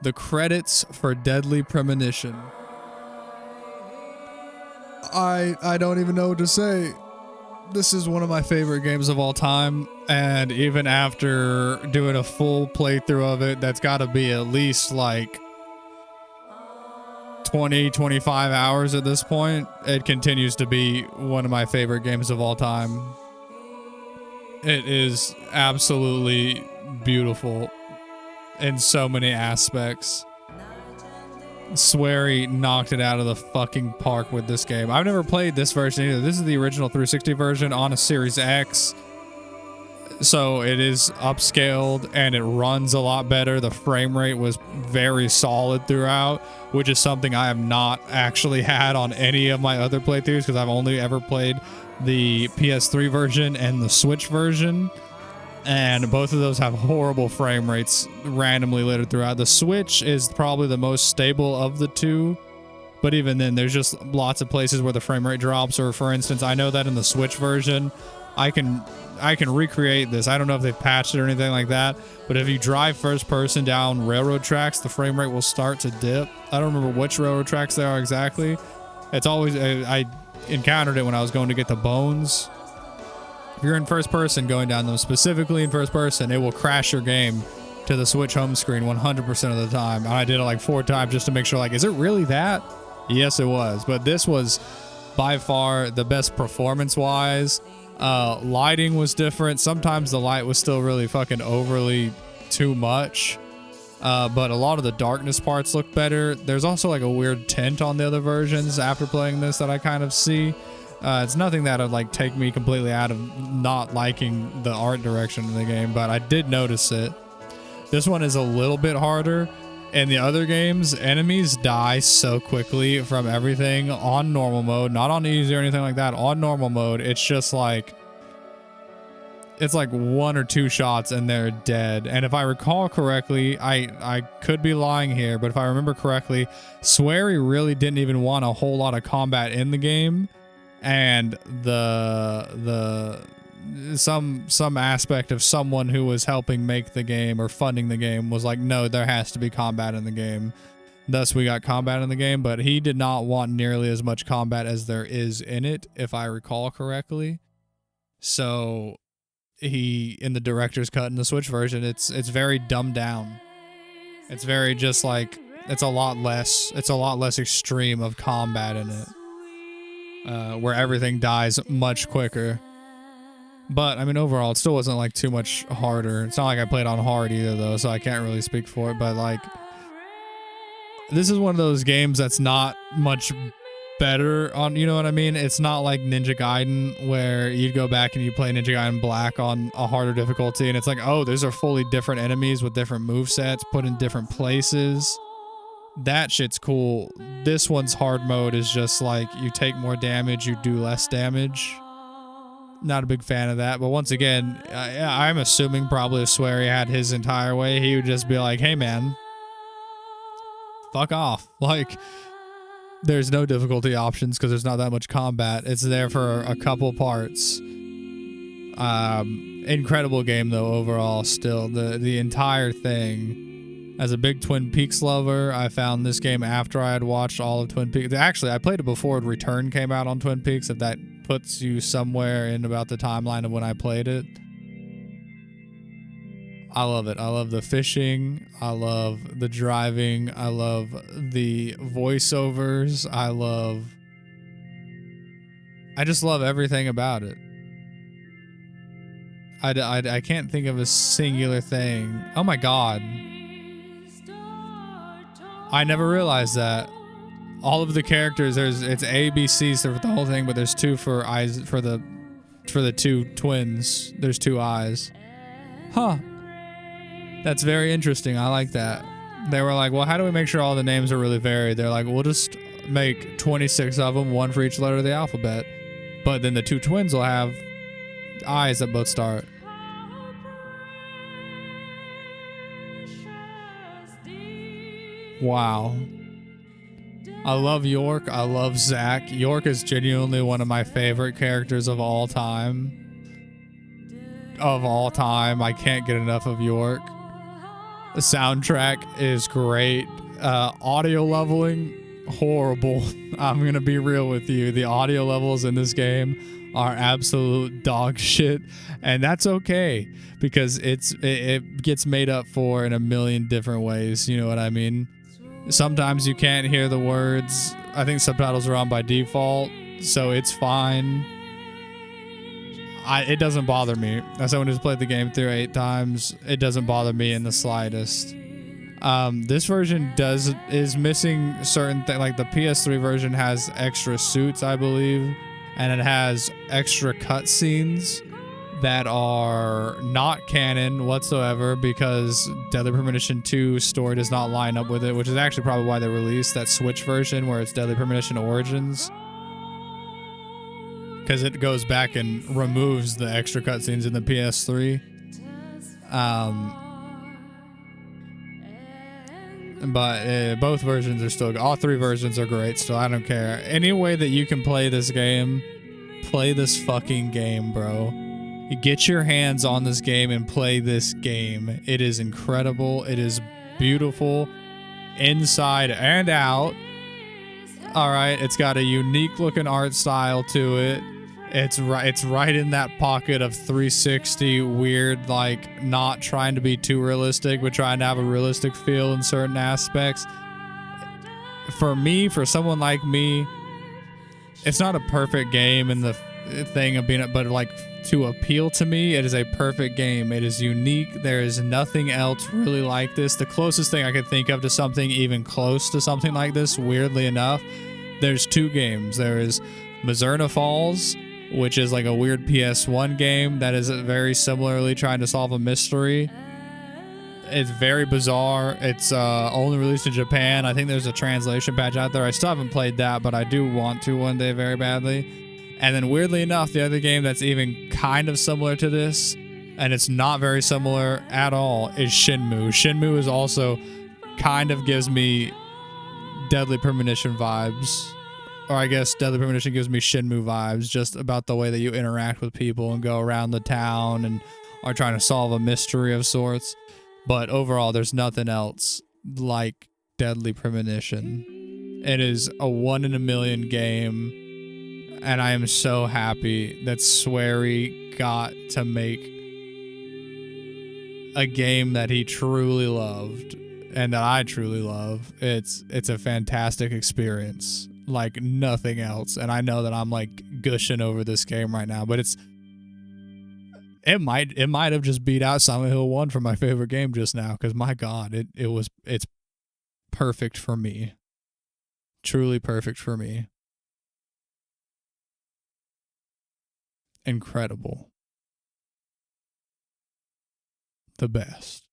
The credits for Deadly Premonition. I don't even know what to say. This is one of my favorite games of all time, and even after doing a full playthrough of it, that's got to be at least like 20-25 hours at this point. It continues to be one of my favorite games of all time. It is absolutely beautiful in so many aspects. Suehiro knocked it out of the fucking park with this game. I've never played this version either. This is the original 360 version on a Series X. So it is upscaled and it runs a lot better. The frame rate was very solid throughout, which is something I have not actually had on any of my other playthroughs because I've only ever played the PS3 version and the Switch version. And both of those have horrible frame rates randomly littered throughout. The Switch is probably the most stable of the two, but even then there's just lots of places where the frame rate drops. Or for instance, I know that in the Switch version, I can recreate this. I don't know if they've patched it or anything like that, but if you drive first person down railroad tracks, the frame rate will start to dip. I don't remember which railroad tracks they are exactly. It's always, I encountered it when I was going to get the bones. If you're in first person going down them, specifically in first person, it will crash your game to the Switch home screen 100% of the time. And I did it like 4 times just to make sure, like, is it really that? Yes, it was. But this was by far the best performance-wise. Lighting was different. Sometimes the light was still really fucking overly too much. But a lot of the darkness parts look better. There's also like a weird tint on the other versions after playing this that I kind of see. It's nothing that would like take me completely out of not liking the art direction of the game, but I did notice it. This one is a little bit harder. In the other games, enemies die so quickly from everything on normal mode, not on easy or anything like that. On normal mode, it's just like, it's like 1 or 2 shots and they're dead. And if I recall correctly, I could be lying here, but if I remember correctly, Suehiro really didn't even want a whole lot of combat in the game. And some aspect of someone who was helping make the game or funding the game was like, no, there has to be combat in the game. Thus, we got combat in the game, but he did not want nearly as much combat as there is in it, if I recall correctly. So he, in the director's cut in the Switch version, it's very dumbed down. It's very just like, it's a lot less extreme of combat in it. Where everything dies much quicker. But, I mean, overall, it still wasn't, like, too much harder. It's not like I played on hard either, though, so I can't really speak for it. But, like, this is one of those games that's not much better on, you know what I mean? It's not like Ninja Gaiden, where you'd go back and you play Ninja Gaiden Black on a harder difficulty, and it's like, oh, those are fully different enemies with different movesets put in different places. That shit's cool. This one's hard mode is just like, you take more damage, you do less damage. Not a big fan of that, but once again, I'm assuming probably if Suehiro had his entire way, he would just be like, hey man, fuck off. Like, there's no difficulty options because there's not that much combat. It's there for a couple parts. Incredible game though overall still. The entire thing. As a big Twin Peaks lover, I found this game after I had watched all of Twin Peaks. Actually, I played it before Return came out on Twin Peaks, if that puts you somewhere in about the timeline of when I played it. I love it. I love the fishing. I love the driving. I love the voiceovers. I just love everything about it. I can't think of a singular thing. Oh my god. I never realized that. All of the characters, it's A, B, C's for the whole thing, but there's 2 for eyes for the 2 twins. There's 2 eyes. Huh. That's very interesting. I like that. They were like, well, how do we make sure all the names are really varied? They're like, we'll just make 26 of them, 1 for each letter of the alphabet. But then the 2 twins will have eyes that both start. Wow. I love York. I love Zach. York is genuinely one of my favorite characters of all time. I can't get enough of York. The soundtrack is great. Audio leveling, horrible. I'm going to be real with you. The audio levels in this game are absolute dog shit. And that's okay because it gets made up for in a million different ways. You know what I mean? Sometimes you can't hear the words. I think subtitles are on by default, so it's fine. It doesn't bother me. As someone who's played the game through 8 times, it doesn't bother me in the slightest. This version is missing certain things. Like the PS3 version has extra suits, I believe, and it has extra cutscenes that are not canon whatsoever because Deadly Premonition 2 story does not line up with it, which is actually probably why they released that Switch version where it's Deadly Premonition Origins. Because it goes back and removes the extra cutscenes in the PS3. But both versions are still, all 3 versions are great still. I don't care. Any way that you can play this game, play this fucking game, bro. You get your hands on this game and play this game. It is incredible. It is beautiful inside and out. All right, it's got a unique looking art style to it. It's right in that pocket of 360 weird, like not trying to be too realistic, but trying to have a realistic feel in certain aspects. For me, for someone like me, it's not a perfect game in the thing of being, but like to appeal to me, it is a perfect game. It is unique. There is nothing else really like this. The closest thing I could think of to something even close to something like this, weirdly enough, there's 2 games. There is Mazurna Falls, which is like a weird PS1 game that is very similarly trying to solve a mystery. It's very bizarre. It's only released in Japan. I think there's a translation patch out there. I still haven't played that, but I do want to one day very badly. And then weirdly enough, the other game that's even kind of similar to this, and it's not very similar at all, is Shenmue. Shenmue is also kind of gives me Deadly Premonition vibes. Or I guess Deadly Premonition gives me Shenmue vibes, just about the way that you interact with people and go around the town and are trying to solve a mystery of sorts. But overall, there's nothing else like Deadly Premonition. It is a 1 in a million game. And I am so happy that Suehiro got to make a game that he truly loved and that I truly love. It's a fantastic experience like nothing else. And I know that I'm like gushing over this game right now, but it might have just beat out Silent Hill 1 for my favorite game just now, because my God, it's perfect for me. Truly perfect for me. Incredible. The best.